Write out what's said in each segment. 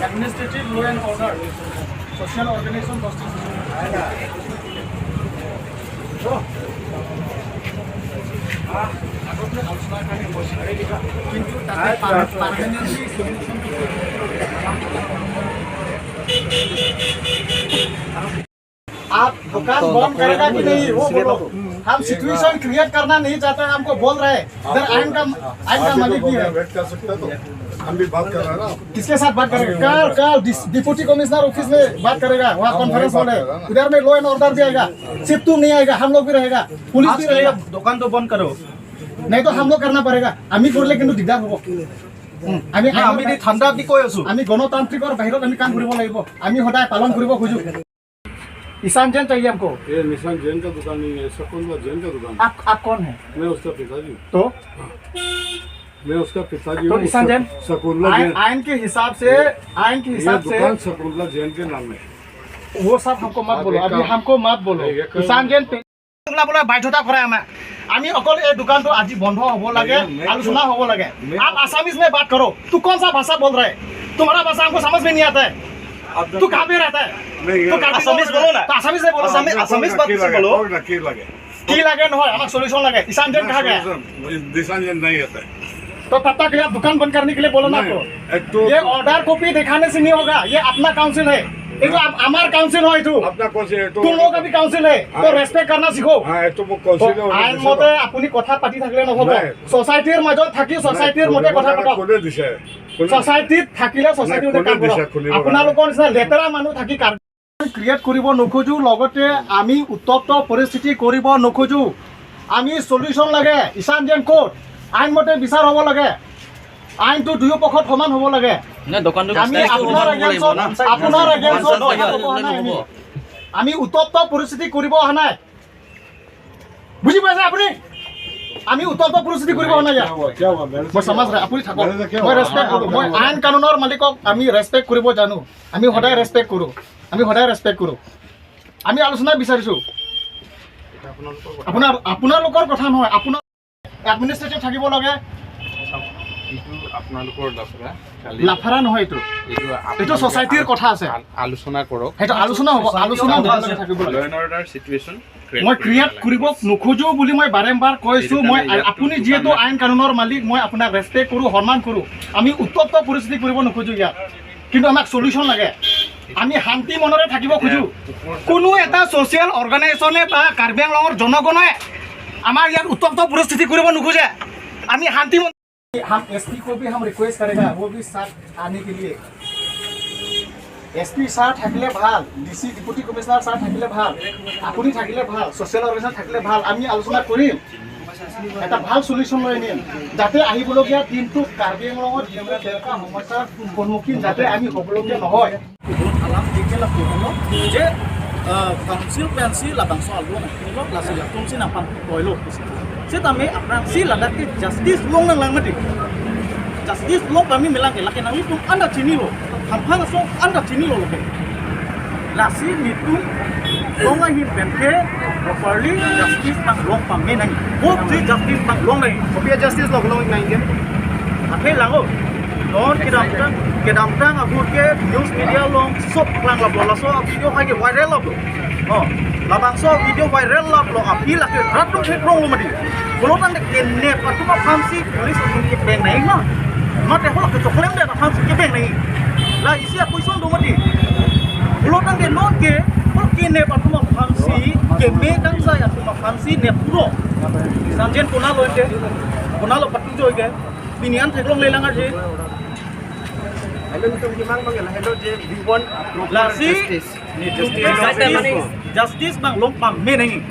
Administrative law and order social organisation constitution आप दुकान बंद करेगा कि नहीं वो बोलो। हम सिचुएशन क्रिएट करना नहीं चाहते, हमको बोल रहे हैं इधर आइन का मालिक भी है। वेट कर सकते तो हम भी बात कर रहे हैं ना। किसके साथ बात करेगा? कल डिप्टी कमिश्नर ऑफिस में बात करेगा, वहाँ कॉन्फ्रेंस हॉल है, इधर में लॉ एंड ऑर्डर भी आएगा। सिर्फ तुम नहीं आएगा, हम लोग भी रहेगा, पुलिस भी रहेगा। दुकान तो बंद करो, नहीं तो हम लोग करना पड़ेगा। आमी करले কিন্তু দিগদাৰ হ'ব। আমি ঠাণ্ডা দি কৈ আছো, আমি গণতান্ত্ৰিকৰ বাহিৰত আমি কাম কৰিব লাগিব। আমি সদায় পালন কৰিব খোজো। ईशान जैन चाहिए हमको। ये निशान जैन का दुकान नहीं है, शकुंतला जैन का दुकान। आप कौन है? मैं उसका पिताजी। तो मैं उसका पिताजी तो हूँ। ईशान जैन शकुंतला जैन आइन के हिसाब से दुकान शकुंतला जैन के नाम है। वो सब हमको मत बोलो, अभी हमको मत बोलो। ईशान जैन बोला बाध्यता कराए हमें। আমি অকল এই দোকানটো আজি বন্ধ হ'ব লাগে, আলোচনা হ'ব লাগে। आप आसामीज में बात करो। तू कौन सा भाषा बोल रहा है? तुम्हारा भाषा हमको समझ में नहीं आता है। तू कहाँ पे रहता है? तू आसामीज बोलो ना। तो आसामीज में बोलो, आसामीज बात बोलो। की लगे নহয়, আমাক সলিউশন লাগে। ईशान जैन कहाँ गया? निशान जैन नहीं आता है। तो तब तक आप दुकान बंद करने के लिए बोलो ना। तो ये ऑर्डर कॉपी दिखाने से नहीं होगा, ये अपना काउंसिल है। ये तो हमार काउंसिल है, तो अपना काउंसिल है, तुम लोगों का भी काउंसिल है, तो रेस्पेक्ट करना सीखो। हाँ तो वो काउंसिल है। आइन मते আপুনি কথা পাতি থাকিলে নহব। সোসাইটিৰ মাজত থাকি সোসাইটিৰ মতে কথা পাতক। কোনে দিছে? সোসাইটিত থাকিলে সোসাইটিৰ মতে কাম কৰক। আপোনালোকৰ নিচিনা লেতেৰা মানুহ থাকি কাম ক্ৰিয়েট কৰিব নোখোজো, লগতে আমি উত্তপ্ত পৰিস্থিতি কৰিব নোখোজো। আমি সলিউশন লাগে। ঈশান জেন কোড আইন মতে বিচাৰ হ'ব লাগে। আইনটো দুয়ো পক্ষত সমান হ'ব লাগে। আমি উত্তপ্ত পৰিস্থিতি কৰিব অহা নাই, বুজি পাইছে আপুনি? আমি উত্তপ্ত পৰিস্থিতি কৰিব অহা নাই। মই সমাজ আপুনি থাকক, মই ৰেচপেক্ট কৰোঁ। মই আইন কানুনৰ মালিকক আমি ৰেচপেক্ট কৰিব জানো। আমি সদায় ৰেচপেক্ট কৰোঁ, আমি আলোচনা বিচাৰিছোঁ। আপোনালোকৰ কথা নহয়, আপোনাৰ এডমিনিষ্ট্ৰেটিভ থাকিব লাগে। লাফাৰা নহয়, এইটো সোসাইটিৰ কথা আছে। আলোচনা কৰক, সেইটো আলোচনা হ'ব। আলোচনা থাকিব লাগে। মই ক্ৰিয়েট কৰিব নোখোজো বুলি মই বাৰম্বাৰ কৈছোঁ। মই আপুনি যিহেতু আইন কানুনৰ মালিক, মই আপোনাক ৰেচপেক্ট কৰোঁ, সন্মান কৰোঁ। আমি উত্তপ্ত পৰিস্থিতি কৰিব নোখোজো ইয়াত, কিন্তু আমাক সলিউশন লাগে। আমি শান্তি মনেৰে থাকিব খোজো। কোনো এটা ছ'চিয়েল অৰ্গেনাইজেশ্যনে বা কাৰ্বি আংলঙৰ জনগণে আমাৰ ইয়াত উত্তপ্ত পৰিস্থিতি কৰিব নোখোজে। আমি শান্তি हम एसपी को भी हम रिक्वेस्ट करेगा, वो भी साथ आने के लिए। एसपी साथ থাকিলে ভাল, ডিসি ডিপুটি কমিশনার সাথ থাকিলে ভাল, আপুনি থাকিলে ভাল, সোশ্যাল অর্গানাইজেশন থাকিলে ভাল। আমি আলোচনা কৰিম, এটা ভাল সলিউশন লৈ আনিম, যাতে আহিবলগীয়া দিনটো কাৰ্বি আংলঙত যেনেকুৱা সমস্যাৰ সন্মুখীন যাতে আমি হ'বলগীয়া নহয়। যে কাউন্সিল পেন্সি লাবাংশ আলো নাকিলো লাসি লাটুমসি নাপান কইলো Setame apna si ladak ke justice long nang lang mati. Justice long kami milang ke lakin nang itu anda sini lo. Hampang so anda sini lo ke. Lasi itu long nang hi benke properly justice nang long pang me nang. Both the justice nang long nang. Kopia justice lo long nang ke. Ape lango. Non kedam tang aku ke news media long sop lang la so video hai ke viral lo. Oh, labang so video viral lo api la ke ratu ke long lo mati. Kalau nanti kene patu ma famsi polis untuk kepeng naik na, mate hola ke coklem deh famsi kepeng naik. Lah isi aku ison do mati. Kalau nanti non ke, kalau kene patu ma famsi keme kan saya patu ma famsi ne puro. Sanjen puna lo ente, puna lo patu jo ke, pinian teklong lelang aja. Hello itu gimana bang? Hello je, we want justice bang lompang me naik.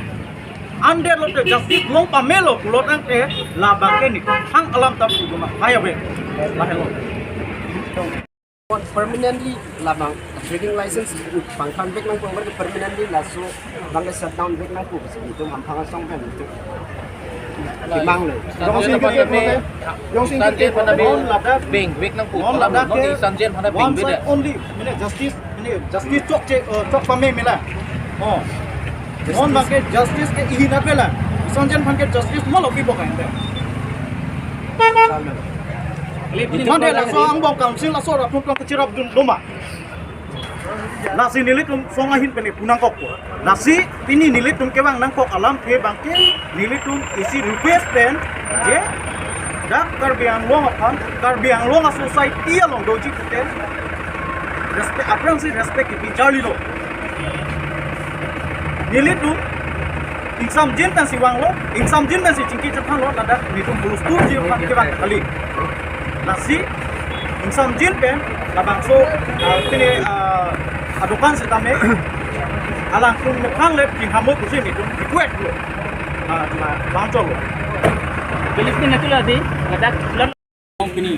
Ande lo te justice long pamelo lo tangke labang ke ni hang alam tam tu ma haya be la hello permanently labang trading license pangkan bek nang pangber permanently laso bangga shutdown bek nang ku itu mampang song kan itu kimang le Yung singkir pada beng bek nang pu labang di sanjen pada beng beda only ini justice cok pame mila oh non bangke justice ke ihi na pela sanjan bangke justice malo ki bokain de Mande la so ang bong council la so ra pun kecirap dum doma. Nasi nilit songa hin pene punang kok. Nasi ini nilit kewang nang kok alam ke bangke nilit isi request pen je dak karbiang long a society along doji kuten. Respect aprang si respect ki bicara lo. Nilit insam jin tan si wang lo, insam jin tan si cingki cetan lo nada nitum bulus tu je kewang kali. Nasi insam jin pen labang so pene adukan setame alang kun mukang lep king hamok kusin itu dikuet lo bangcol lo Filipina tu lah di, ngadak bulan company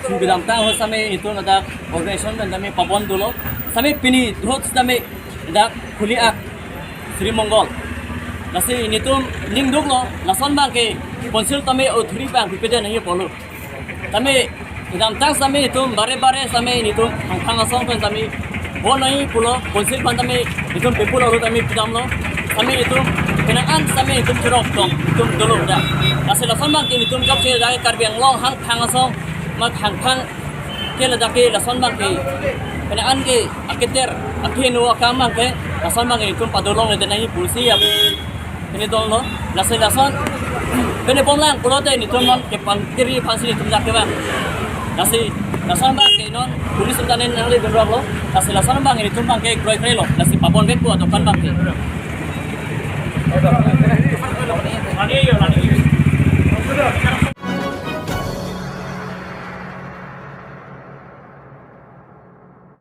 sudah tahu sampai itu ada organisasi dan kami pabon dulu sampai pini terus sampai ada kuliah Sri Mongol nasi ini tu ning dulu lasan bang ke konsul kami otori bang bipeda nahi polo kami dalam tang sampai itu bare sampai ini tu hang asong kan kami bon nahi polo konsul bang kami itu people orang kami pidam lo kami itu kenaan sampai itu cerok dong itu dulu dah nasi lasan bang ke itu job saya dari karbiang long hang asong mak hang ke ladaki lasan bang ke kenaan ke akiter akhinu akamang ke lasan bang itu padolong le nahi polisi ya ini dong lo nasi lasan kene pomlang pulo te ni tunon ke pangkiri pansi tum dak ba nasi lasan bang ke non pulis tum tanen nang le benrok lo nasi lasan bang ini tumbang ke kroi kroi lo nasi papon bek ko atau kan bang ke